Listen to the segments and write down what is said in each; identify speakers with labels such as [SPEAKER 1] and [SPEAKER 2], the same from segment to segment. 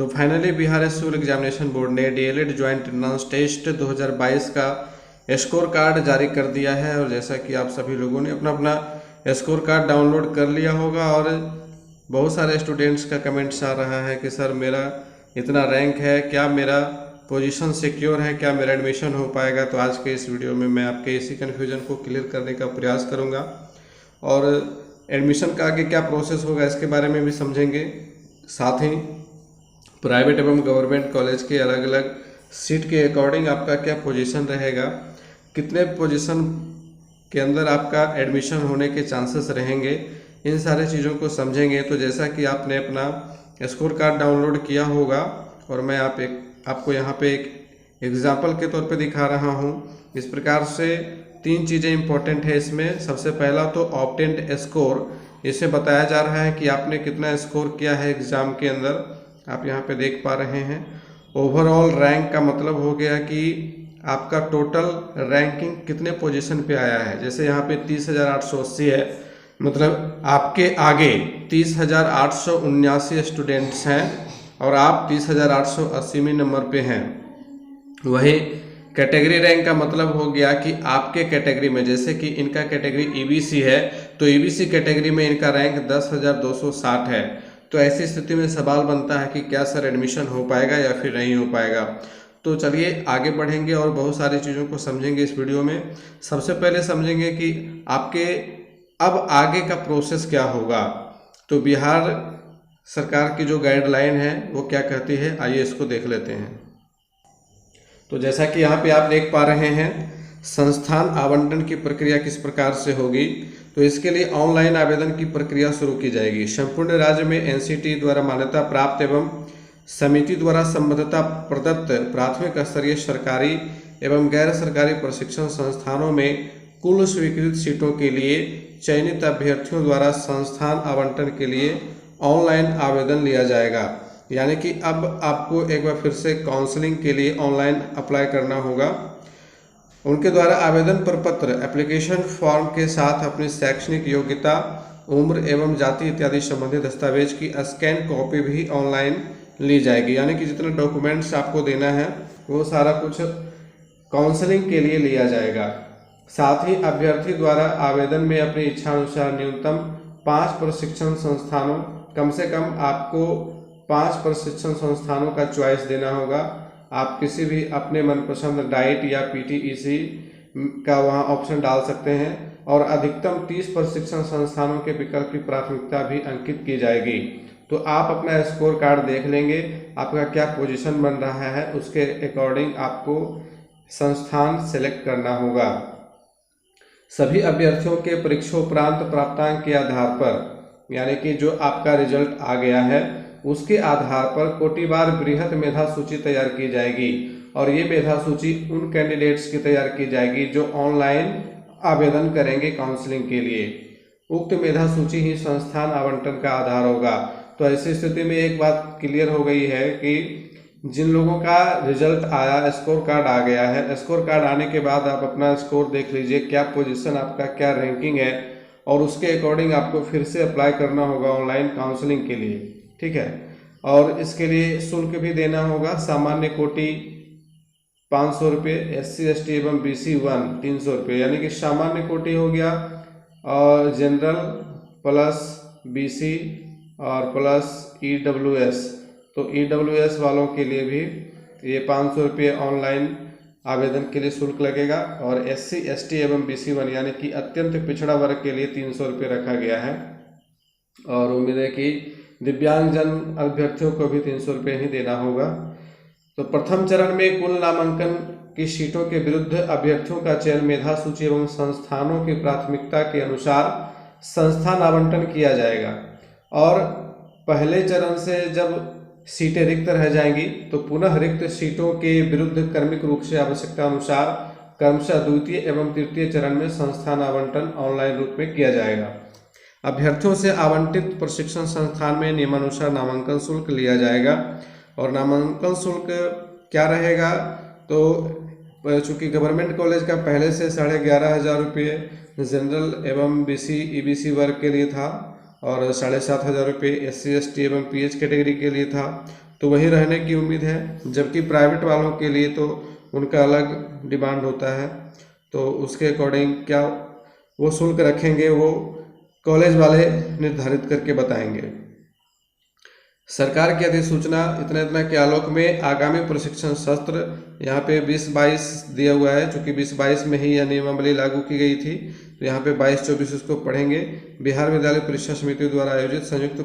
[SPEAKER 1] तो finally Bihar civil examination board ने DElEd joint entrance test 2022 का स्कोर कार्ड जारी कर दिया है। और जैसा कि आप सभी लोगों ने अपना अपना स्कोर कार्ड डाउनलोड कर लिया होगा और बहुत सारे स्टूडेंट्स का कमेंट्स आ रहा है कि सर मेरा इतना रैंक है, क्या मेरा पोजीशन सिक्योर है, क्या मेरा एडमिशन हो पाएगा। तो आज के इस वीडियो में मैं आपके इसी कन्फ्यूजन को क्लियर करने का प्रयास करूंगा और एडमिशन का आगे क्या प्रोसेस होगा इसके बारे में भी समझेंगे। साथ ही प्राइवेट एवं गवर्नमेंट कॉलेज के अलग अलग सीट के अकॉर्डिंग आपका क्या पोजीशन रहेगा, कितने पोजीशन के अंदर आपका एडमिशन होने के चांसेस रहेंगे, इन सारे चीज़ों को समझेंगे। तो जैसा कि आपने अपना स्कोर कार्ड डाउनलोड किया होगा और मैं आपको यहाँ पे एक एग्जाम्पल के तौर पे दिखा रहा हूँ। इस प्रकार से 3 चीज़ें इंपॉर्टेंट है इसमें। सबसे पहला तो ऑब्टेन्ड स्कोर, इसे बताया जा रहा है कि आपने कितना स्कोर किया है एग्ज़ाम के अंदर। आप यहाँ पे देख पा रहे हैं ओवरऑल रैंक का मतलब हो गया कि आपका टोटल रैंकिंग कितने पोजीशन पे आया है। जैसे यहाँ पे 30,880 है, मतलब आपके आगे 30,879 स्टूडेंट्स हैं और आप 30,880वें नंबर पे हैं। वही कैटेगरी रैंक का मतलब हो गया कि आपके कैटेगरी में, जैसे कि इनका कैटेगरी ईबीसी है तो ईबीसी कैटेगरी में इनका रैंक 10,260 है। तो ऐसी स्थिति में सवाल बनता है कि क्या सर एडमिशन हो पाएगा या फिर नहीं हो पाएगा। तो चलिए आगे बढ़ेंगे और बहुत सारी चीज़ों को समझेंगे इस वीडियो में। सबसे पहले समझेंगे कि आपके अब आगे का प्रोसेस क्या होगा। तो बिहार सरकार की जो गाइडलाइन है वो क्या कहती है, आइए इसको देख लेते हैं। तो जैसा कि यहाँ पे आप देख पा रहे हैं संस्थान आवंटन की प्रक्रिया किस प्रकार से होगी। तो इसके लिए ऑनलाइन आवेदन की प्रक्रिया शुरू की जाएगी। संपूर्ण राज्य में एनसीटी द्वारा मान्यता प्राप्त एवं समिति द्वारा संबद्धता प्रदत्त प्राथमिक स्तरीय सरकारी एवं गैर सरकारी प्रशिक्षण संस्थानों में कुल स्वीकृत सीटों के लिए चयनित अभ्यर्थियों द्वारा संस्थान आवंटन के लिए ऑनलाइन आवेदन लिया जाएगा। यानी कि अब आपको एक बार फिर से काउंसलिंग के लिए ऑनलाइन अप्लाई करना होगा। उनके द्वारा आवेदन प्रपत्र एप्लीकेशन फॉर्म के साथ अपनी शैक्षणिक योग्यता, उम्र एवं जाति इत्यादि संबंधी दस्तावेज की स्कैन कॉपी भी ऑनलाइन ली जाएगी। यानी कि जितना डॉक्यूमेंट्स आपको देना है वो सारा कुछ काउंसलिंग के लिए लिया जाएगा। साथ ही अभ्यर्थी द्वारा आवेदन में अपनी इच्छा अनुसार न्यूनतम 5 प्रशिक्षण संस्थानों, कम से कम आपको 5 प्रशिक्षण संस्थानों का चॉइस देना होगा। आप किसी भी अपने मनपसंद डाइट या पीटीईसी का वहां ऑप्शन डाल सकते हैं और अधिकतम 30 प्रशिक्षण संस्थानों के विकल्प की प्राथमिकता भी अंकित की जाएगी। तो आप अपना स्कोर कार्ड देख लेंगे, आपका क्या पोजीशन बन रहा है, उसके अकॉर्डिंग आपको संस्थान सेलेक्ट करना होगा। सभी अभ्यर्थियों के परीक्षोपरांत प्राप्तांक के आधार पर, यानी कि जो आपका रिजल्ट आ गया है उसके आधार पर कोटिवार बृहत मेधा सूची तैयार की जाएगी। और ये मेधा सूची उन कैंडिडेट्स की तैयार की जाएगी जो ऑनलाइन आवेदन करेंगे काउंसलिंग के लिए। उक्त मेधा सूची ही संस्थान आवंटन का आधार होगा। तो ऐसी स्थिति में एक बात क्लियर हो गई है कि जिन लोगों का रिजल्ट आया, स्कोर कार्ड आ गया है, स्कोर कार्ड आने के बाद आप अपना स्कोर देख लीजिए, क्या पोजीशन आपका, क्या रैंकिंग है, और उसके अकॉर्डिंग आपको फिर से अप्लाई करना होगा ऑनलाइन काउंसलिंग के लिए। ठीक है, और इसके लिए शुल्क भी देना होगा। सामान्य कोटि 500 रुपये, SC ST एवं BC 1 300 रुपये। यानी कि सामान्य कोटि हो गया और जनरल प्लस BC और प्लस EWS। तो EWS वालों के लिए भी ये 500 रुपये ऑनलाइन आवेदन के लिए शुल्क लगेगा। और SC ST एवं BC 1 यानी कि अत्यंत पिछड़ा वर्ग के लिए 300 रुपये रखा गया है। और उम्मीद है कि दिव्यांगजन अभ्यर्थियों को भी 300 रुपये ही देना होगा। तो प्रथम चरण में कुल नामांकन की सीटों के विरुद्ध अभ्यर्थियों का चयन मेधा सूची एवं संस्थानों की प्राथमिकता के अनुसार संस्थान आवंटन किया जाएगा। और पहले चरण से जब सीटें रिक्त रह जाएंगी तो पुनः रिक्त सीटों के विरुद्ध क्रमिक रूप से आवश्यकता अनुसार क्रमशः द्वितीय एवं तृतीय चरण में संस्थान आवंटन ऑनलाइन रूप में किया जाएगा। अभ्यर्थियों से आवंटित प्रशिक्षण संस्थान में नियमानुसार नामांकन शुल्क लिया जाएगा। और नामांकन शुल्क क्या रहेगा, तो चूंकि गवर्नमेंट कॉलेज का पहले से 11,500 रुपये जनरल एवं BC EBC वर्ग के लिए था और 7,500 रुपये SC ST एवं PH कैटेगरी के लिए था। तो वहीं रहने की उम्मीद है। जबकि प्राइवेट वालों के लिए तो उनका अलग डिमांड होता है, तो उसके अकॉर्डिंग क्या वो शुल्क रखेंगे वो कॉलेज वाले निर्धारित करके बताएंगे। सरकार की अधिसूचना इतना के आलोक में आगामी प्रशिक्षण सत्र यहाँ पे 20-22 दिया हुआ है, चूँकि 20-22 में ही यह नियमावली लागू की गई थी, तो यहाँ पे 22-24 उसको पढ़ेंगे। बिहार विद्यालय परीक्षा समिति द्वारा आयोजित संयुक्त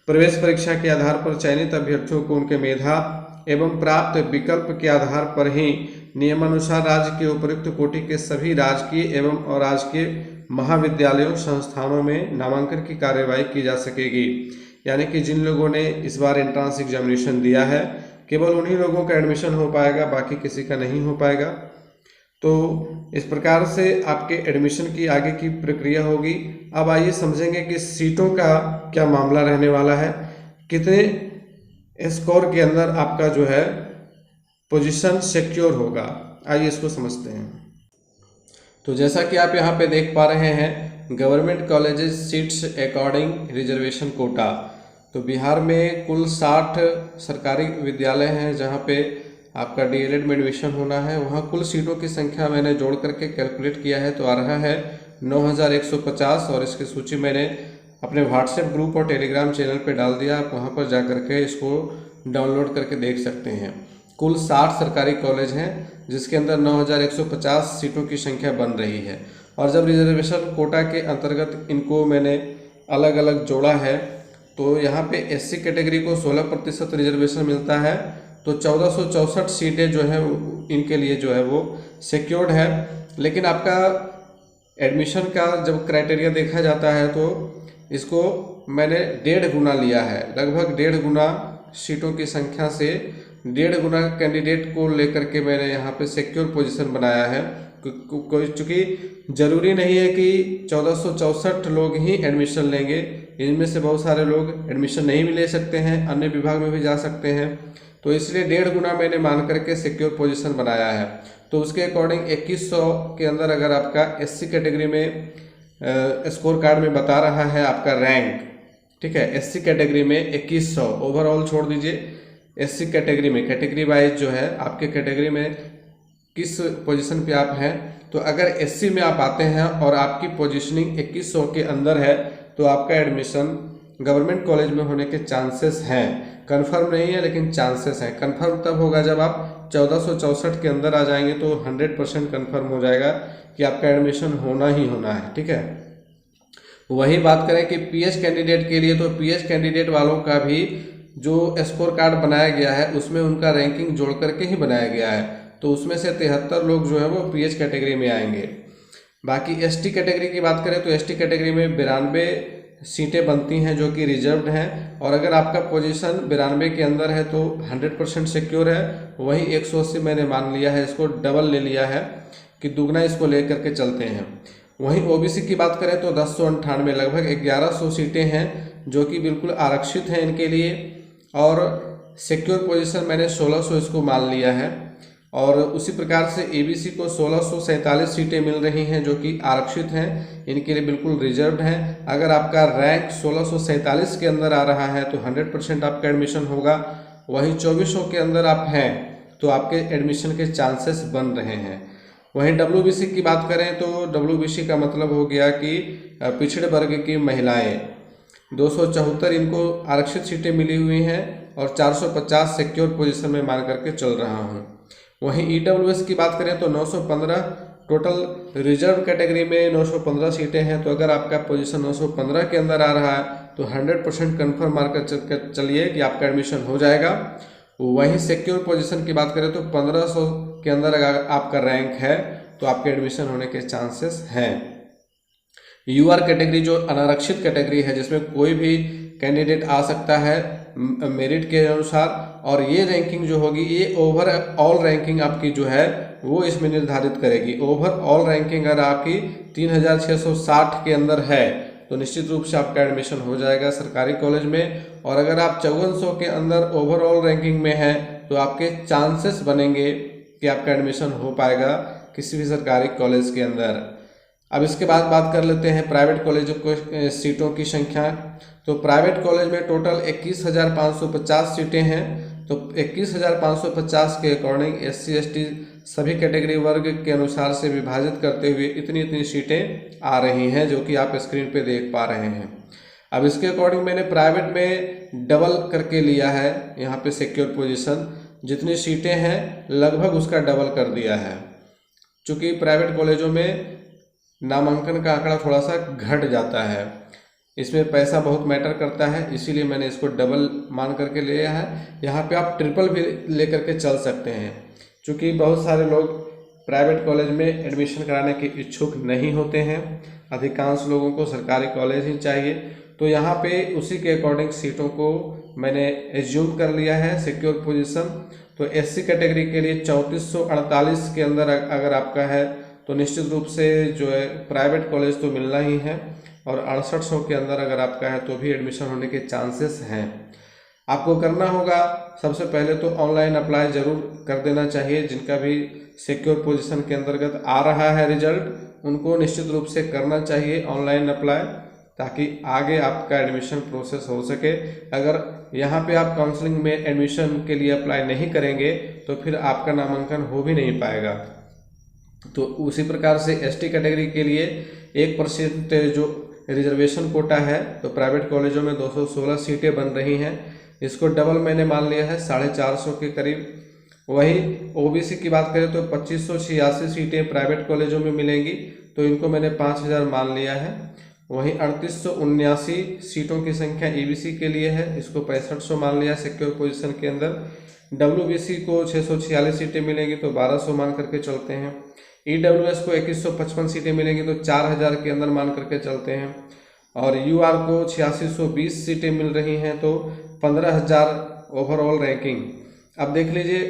[SPEAKER 1] प्रवेश परीक्षा के आधार पर चयनित अभ्यर्थियों को उनके मेधा एवं प्राप्त विकल्प के आधार पर ही नियमानुसार राज्य के उपयुक्त कोटि के सभी राजकीय एवं अराजकीय महाविद्यालयों संस्थानों में नामांकन की कार्यवाही की जा सकेगी। यानी कि जिन लोगों ने इस बार एंट्रेंस एग्जामिनेशन दिया है केवल उन्हीं लोगों का एडमिशन हो पाएगा, बाकी किसी का नहीं हो पाएगा। तो इस प्रकार से आपके एडमिशन की आगे की प्रक्रिया होगी। अब आइए समझेंगे कि सीटों का क्या मामला रहने वाला है, कितने स्कोर के अंदर आपका जो है पोजीशन सिक्योर होगा। आइए इसको समझते हैं। तो जैसा कि आप यहाँ पे देख पा रहे हैं, government colleges seats according reservation quota. तो बिहार में कुल 60 सरकारी विद्यालय हैं जहाँ पे आपका डीएलएड में एडमिशन होना है। वहाँ कुल सीटों की संख्या मैंने जोड़ करके कैलकुलेट किया है, तो आ रहा है 9150। और इसकी सूची मैंने अपने व्हाट्सएप ग्रुप और टेलीग्राम चैनल पे डाल दिया, आप वहाँ पर जा करके इसको डाउनलोड करके देख सकते हैं। कुल 60 सरकारी कॉलेज हैं जिसके अंदर 9150 सीटों की संख्या बन रही है। और जब रिजर्वेशन कोटा के अंतर्गत इनको मैंने अलग अलग जोड़ा है, तो यहाँ पे एससी कैटेगरी को 16% रिजर्वेशन मिलता है, तो 1464 सीटें जो है इनके लिए जो है वो सिक्योर्ड है। लेकिन आपका एडमिशन का जब क्राइटेरिया देखा जाता है तो इसको मैंने 1.5 गुना लिया है, लगभग 1.5 गुना सीटों की संख्या से 1.5 गुना कैंडिडेट को लेकर के मैंने यहाँ पे सिक्योर पोजीशन बनाया है। चूँकि जरूरी नहीं है कि 1464 लोग ही एडमिशन लेंगे, इनमें से बहुत सारे लोग एडमिशन नहीं भी ले सकते हैं, अन्य विभाग में भी जा सकते हैं। तो इसलिए 1.5 गुना मैंने मान करके सिक्योर पोजीशन बनाया है। तो उसके अकॉर्डिंग 2100 के अंदर अगर आपका एससी कैटेगरी में स्कोर कार्ड में बता रहा है आपका रैंक, ठीक है, एससी कैटेगरी में 2100, ओवरऑल छोड़ दीजिए, एससी कैटेगरी में कैटेगरी वाइज जो है आपके कैटेगरी में किस पोजीशन पे आप हैं। तो अगर एससी में आप आते हैं और आपकी पोजीशनिंग 2100 के अंदर है तो आपका एडमिशन गवर्नमेंट कॉलेज में होने के चांसेस हैं। कंफर्म नहीं है लेकिन चांसेस हैं। कंफर्म तब होगा जब आप 1464 के अंदर आ जाएंगे, तो 100% कंफर्म हो जाएगा कि आपका एडमिशन होना ही होना है, ठीक है। वही बात करें कि पीएच कैंडिडेट के लिए, तो पीएच कैंडिडेट वालों का भी जो स्कोर कार्ड बनाया गया है उसमें उनका रैंकिंग जोड़ करके ही बनाया गया है, तो उसमें से 73 लोग जो है वो पीएच कैटेगरी में आएंगे। बाकी एसटी कैटेगरी की बात करें तो एसटी कैटेगरी में 92 सीटें बनती हैं जो कि रिजर्व्ड हैं, और अगर आपका पोजीशन 92 के अंदर है तो 100% सिक्योर है। वहीं 180 मैंने मान लिया है, इसको डबल ले लिया है कि दुगना इसको ले करके चलते हैं। वहीं ओबीसी की बात करें तो 1098 लगभग 1100 सीटें हैं जो कि बिल्कुल आरक्षित हैं इनके लिए, और सिक्योर पोजीशन मैंने 1600 इसको मान लिया है। और उसी प्रकार से एबीसी को 1647 सीटें मिल रही हैं जो कि आरक्षित हैं, इनके लिए बिल्कुल रिजर्व्ड हैं। अगर आपका रैंक 1647 के अंदर आ रहा है तो 100% आपका एडमिशन होगा। वहीं 2400 के अंदर आप हैं तो आपके एडमिशन के चांसेस बन रहे हैं। वहीं डब्ल्यूबीसी की बात करें तो डब्ल्यूबीसी का मतलब हो गया कि पिछड़े वर्ग की महिलाएं, 274 इनको आरक्षित सीटें मिली हुई हैं और 450 सिक्योर पोजीशन में मान करके चल रहा हूँ। वहीं ईडब्ल्यूएस की बात करें तो 915 टोटल रिजर्व कैटेगरी में 915 सीटें हैं, तो अगर आपका पोजीशन 915 के अंदर आ रहा है तो 100% कन्फर्म मार कर चलिए कि आपका एडमिशन हो जाएगा। वहीं सिक्योर पोजीशन की बात करें तो 1500 के अंदर अगर आपका रैंक है तो आपके एडमिशन होने के चांसेस हैं। यूआर कैटेगरी जो अनारक्षित कैटेगरी है जिसमें कोई भी कैंडिडेट आ सकता है मेरिट के अनुसार, और ये रैंकिंग जो होगी ये ओवरऑल रैंकिंग आपकी जो है वो इसमें निर्धारित करेगी। ओवरऑल रैंकिंग अगर आपकी 3660 के अंदर है तो निश्चित रूप से आपका एडमिशन हो जाएगा सरकारी कॉलेज में। और अगर आप 5400 के अंदर ओवरऑल रैंकिंग में है तो आपके चांसेस बनेंगे कि आपका एडमिशन हो पाएगा किसी भी सरकारी कॉलेज के अंदर। अब इसके बाद बात कर लेते हैं प्राइवेट कॉलेजों को सीटों की संख्या। तो प्राइवेट कॉलेज में टोटल 21,550 सीटें हैं। तो 21,550 के अकॉर्डिंग SC ST सभी कैटेगरी वर्ग के अनुसार से विभाजित करते हुए इतनी सीटें आ रही हैं, जो कि आप स्क्रीन पे देख पा रहे हैं। अब इसके अकॉर्डिंग मैंने प्राइवेट में डबल करके लिया है, यहाँ पे सिक्योर पोजीशन जितनी सीटें हैं लगभग उसका डबल कर दिया है। चूँकि प्राइवेट कॉलेजों में नामांकन का आंकड़ा थोड़ा सा घट जाता है, इसमें पैसा बहुत मैटर करता है, इसीलिए मैंने इसको डबल मान करके लिया है। यहाँ पे आप ट्रिपल भी लेकर के चल सकते हैं, क्योंकि बहुत सारे लोग प्राइवेट कॉलेज में एडमिशन कराने के इच्छुक नहीं होते हैं, अधिकांश लोगों को सरकारी कॉलेज ही चाहिए। तो यहाँ पे उसी के अकॉर्डिंग सीटों को मैंने एज्यूम कर लिया है सिक्योर पोजीशन। तो SC कैटेगरी के लिए 3448 के अंदर अगर आपका है तो निश्चित रूप से जो है प्राइवेट कॉलेज तो मिलना ही है, और 6800 के अंदर अगर आपका है तो भी एडमिशन होने के चांसेस हैं। आपको करना होगा, सबसे पहले तो ऑनलाइन अप्लाई ज़रूर कर देना चाहिए। जिनका भी सिक्योर पोजीशन के अंतर्गत आ रहा है रिजल्ट, उनको निश्चित रूप से करना चाहिए ऑनलाइन अप्लाई, ताकि आगे आपका एडमिशन प्रोसेस हो सके। अगर यहाँ पे आप काउंसलिंग में एडमिशन के लिए अप्लाई नहीं करेंगे तो फिर आपका नामांकन हो भी नहीं पाएगा। तो उसी प्रकार से ST कैटेगरी के लिए 1% जो रिजर्वेशन कोटा है, तो प्राइवेट कॉलेजों में 216 सीटें बन रही हैं, इसको डबल मैंने मान लिया है 450 के करीब। वही OBC की बात करें तो 2586 सीटें प्राइवेट कॉलेजों में मिलेंगी, तो इनको मैंने 5000 मान लिया है। वहीं 3879 सीटों की संख्या EBC के लिए है, इसको 6500 मान लिया सिक्योर पोजीशन के अंदर। WBC को 646 सीटें मिलेंगी, तो 1200 मान करके चलते हैं। EWS को 2155 सीटें मिलेंगी, तो 4000 के अंदर मान करके चलते हैं। और UR को 8620 सीटें मिल रही हैं, तो 15000 ओवरऑल रैंकिंग। अब देख लीजिए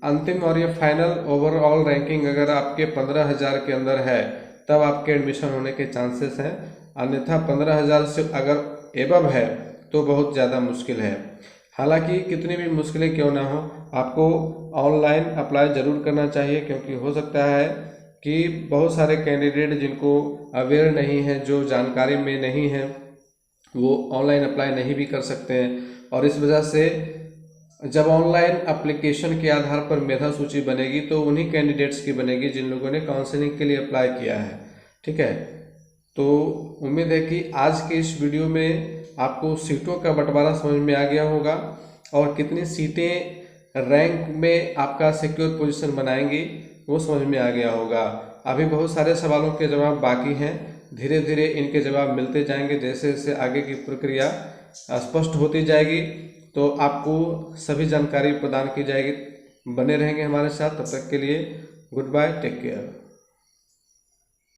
[SPEAKER 1] अंतिम और ये फाइनल ओवरऑल रैंकिंग अगर आपके 15000 के अंदर है तब आपके एडमिशन होने के चांसेस हैं, अन्यथा 15000 से अगर एबव है तो बहुत ज़्यादा मुश्किल है। हालांकि कितनी भी मुश्किलें क्यों ना हो, आपको ऑनलाइन अप्लाई ज़रूर करना चाहिए, क्योंकि हो सकता है कि बहुत सारे कैंडिडेट जिनको अवेयर नहीं है, जो जानकारी में नहीं है, वो ऑनलाइन अप्लाई नहीं भी कर सकते हैं। और इस वजह से जब ऑनलाइन एप्लीकेशन के आधार पर मेधा सूची बनेगी तो उन्हीं कैंडिडेट्स की बनेगी जिन लोगों ने काउंसलिंग के लिए अप्लाई किया है। ठीक है, तो उम्मीद है कि आज के इस वीडियो में आपको सीटों का बंटवारा समझ में आ गया होगा, और कितनी सीटें रैंक में आपका सिक्योर पोजीशन बनाएंगी वो समझ में आ गया होगा। अभी बहुत सारे सवालों के जवाब बाकी हैं, धीरे धीरे इनके जवाब मिलते जाएंगे। जैसे जैसे आगे की प्रक्रिया स्पष्ट होती जाएगी तो आपको सभी जानकारी प्रदान की जाएगी। बने रहेंगे हमारे साथ, तब तक के लिए गुड बाय, टेक केयर।